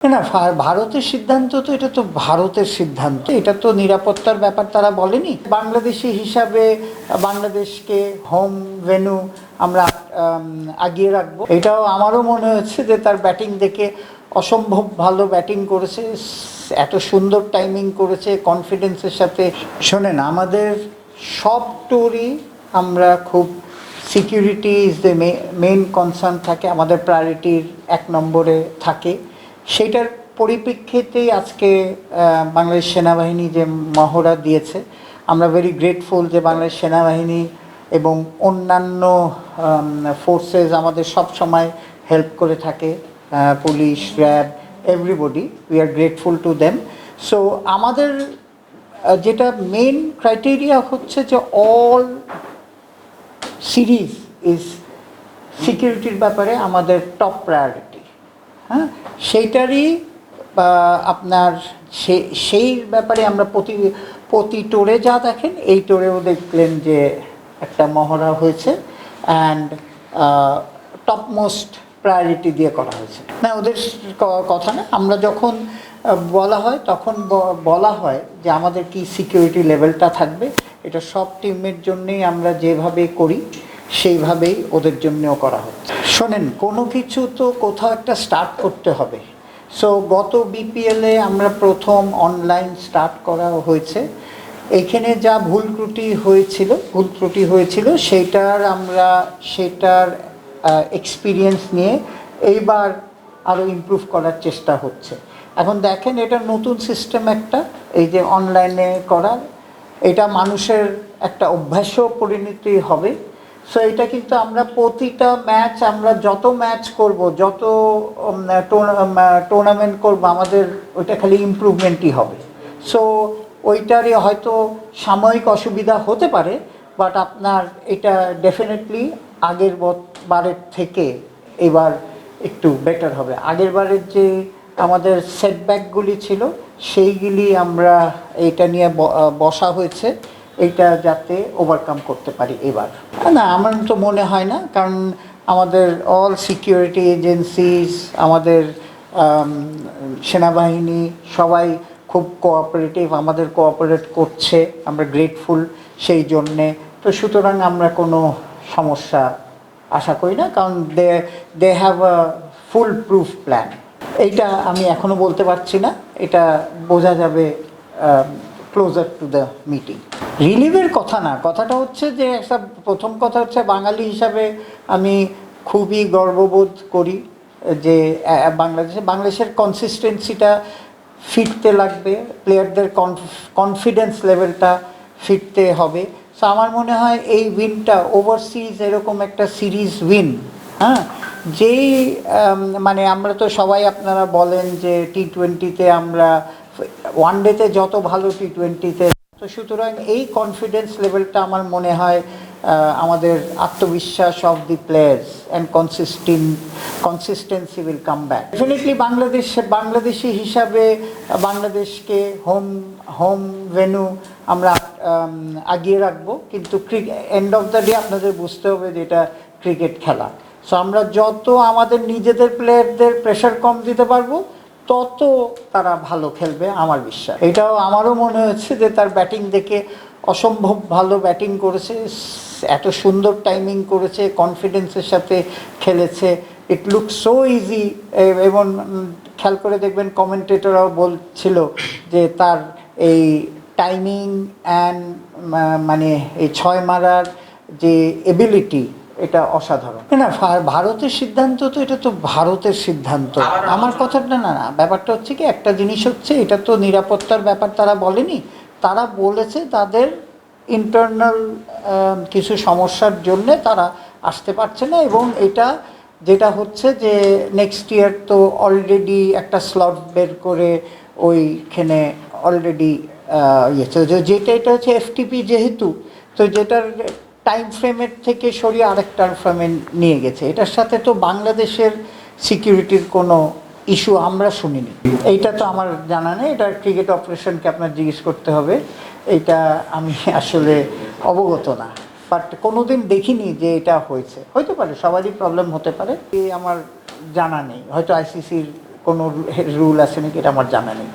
না, ভারতের সিদ্ধান্ত তো, এটা তো ভারতের সিদ্ধান্ত, এটা তো নিরাপত্তার ব্যাপার তারা বলেনি। বাংলাদেশি হিসাবে বাংলাদেশকে হোম ভেন্যু আমরা আগিয়ে রাখবো, এটাও আমারও মনে হচ্ছে যে তার ব্যাটিং দেখে অসম্ভব ভালো ব্যাটিং করেছে, এত সুন্দর টাইমিং করেছে কনফিডেন্সের সাথে। শোনেন, আমাদের সব ট্যুরই আমরা খুব security is the main concern থাকে, আমাদের প্রায়োরিটির এক নম্বরে থাকে। সেইটার পরিপ্রেক্ষিতেই আজকে বাংলাদেশ সেনাবাহিনী যে মহড়া দিয়েছে, আমরা ভেরি গ্রেটফুল যে বাংলাদেশ সেনাবাহিনী এবং অন্যান্য ফোর্সেস আমাদের সব সময় হেল্প করে থাকে, police, RAB, everybody, we are grateful to them. So আমাদের যেটা মেইন ক্রাইটেরিয়া হচ্ছে যে অল সিরিজ ইজ সিকিউরিটির ব্যাপারে আমাদের টপ প্রায়োরিটি। হ্যাঁ, সেইটারই আপনার সেই ব্যাপারে আমরা প্রতি টোরে যা দেখেন, এই টোরেও দেখলেন যে একটা মহড়া হয়েছে অ্যান্ড টপমোস্ট প্রায়োরিটি দিয়ে করা হয়েছে। না, ওদের কথা না, আমরা যখন বলা হয় তখন বলা হয় যে আমাদের কি সিকিউরিটি লেভেলটা থাকবে, এটা সব টিমের জন্যেই আমরা যেভাবে করি সেইভাবেই ওদের জন্যও করা হচ্ছে। শোনেন, কোনো কিছু তো কোথাও একটা স্টার্ট করতে হবে। সো গত বিপিএলে আমরা প্রথম অনলাইন স্টার্ট করা হয়েছে, এইখানে যা ভুল ত্রুটি হয়েছিল সেটার এক্সপিরিয়েন্স নিয়ে এইবার আরও ইমপ্রুভ করার চেষ্টা হচ্ছে। এখন দেখেন, এটা নতুন সিস্টেম একটা, এই যে অনলাইনে করার, এটা মানুষের একটা অভ্যাসও পরিণতি হবে। সো এটা কিন্তু আমরা প্রতিটা ম্যাচ, আমরা যত ম্যাচ করব, যত টুর্নামেন্ট করব, আমাদের ওইটা খালি ইমপ্রুভমেন্টই হবে। সো ওইটারই হয়তো সাময়িক অসুবিধা হতে পারে, বাট আপনার এটা ডেফিনেটলি আগের বারের থেকে এবার একটু বেটার হবে। আগের বারের যে আমাদের সেটব্যাকগুলি ছিল সেইগুলি আমরা এটা নিয়ে বসা হয়েছে, এইটা যাতে ওভারকাম করতে পারি এবার। না, আমার তো মনে হয় না, কারণ আমাদের অল সিকিউরিটি এজেন্সিস, আমাদের সেনাবাহিনী সবাই খুব কোঅপারেটিভ, আমাদের কোঅপারেট করছে, আমরা গ্রেটফুল সেই জন্যে। তো সুতরাং আমরা কোনো সমস্যা আশা করি না, কারণ they have a foolproof plan. এইটা আমি এখনও বলতে পারছি না, এটা বোঝা যাবে ক্লোজার টু দ্য মিটিং। রিলিভের কথা না, কথাটা হচ্ছে যে একটা প্রথম কথা হচ্ছে, বাঙালি হিসাবে আমি খুবই গর্ববোধ করি যে বাংলাদেশের কনসিস্টেন্সিটা ফিরতে লাগবে, প্লেয়ারদের কনফিডেন্স লেভেলটা ফিরতে হবে। সো আমার মনে হয় এই উইনটা, ওভারসিজ এরকম একটা সিরিজ উইন, হ্যাঁ, যেই মানে আমরা তো সবাই, আপনারা বলেন যে টি-20-তে আমরা ওয়ানডেতে যত ভালো, টি-20-তে তো, সুতরাং এই কনফিডেন্স লেভেলটা আমার মনে হয় আমাদের আত্মবিশ্বাস of the players and consistency will come back. Definitely Bangladeshi হিসাবে বাংলাদেশকে হোম ভেন্যু আমরা আগিয়ে রাখবো, কিন্তু এন্ড অফ দ্য ডে আপনাদের বুঝতে হবে যে এটা ক্রিকেট খেলা। সো আমরা যত আমাদের নিজেদের প্লেয়ারদের প্রেশার কম দিতে পারবো, তত তারা ভালো খেলবে আমার বিশ্বাস। এটাও আমারও মনে হচ্ছে যে তার ব্যাটিং দেখে অসম্ভব ভালো ব্যাটিং করেছে, এত সুন্দর টাইমিং করেছে, কনফিডেন্সের সাথে খেলেছে, ইট লুক সো ইজি। এবং খেয়াল করে দেখবেন কমেন্টেটররাও বলছিল যে তার এই টাইমিং অ্যান্ড মানে এই ছয় মারার যে এবিলিটি, এটা অসাধারণ। না, ভারতের সিদ্ধান্ত তো, এটা তো ভারতের সিদ্ধান্ত, আমার কথাটা না। ব্যাপারটা হচ্ছে কি, একটা জিনিস হচ্ছে, এটা তো নিরাপত্তার ব্যাপার তারা বলেনি, তারা বলেছে তাদের ইন্টারনাল কিছু সমস্যার জন্যে তারা আসতে পারছে না। এবং এটা যেটা হচ্ছে যে নেক্সট ইয়ার তো অলরেডি একটা স্লট বের করে ওইখানে অলরেডি যেটা এটা হচ্ছে এফটিপি যেহেতু, তো যেটার টাইম ফ্রেমের থেকে সরিয়ে আরেকটা ফ্রেমে নিয়ে গেছে। এটার সাথে তো বাংলাদেশের সিকিউরিটির কোনো ইস্যু আমরা শুনিনি, এইটা তো আমার জানা নেই, এটা ক্রিকেট অপারেশনকে আপনার জিজ্ঞেস করতে হবে, এইটা আমি আসলে অবগত না। বাট কোনো দিন দেখিনি যে এটা হয়েছে, হতে পারে, সবারই প্রবলেম হতে পারে, আমার জানা নেই, হয়তো আইসিসির কোনো রুল আছে নাকি এটা আমার জানা নেই।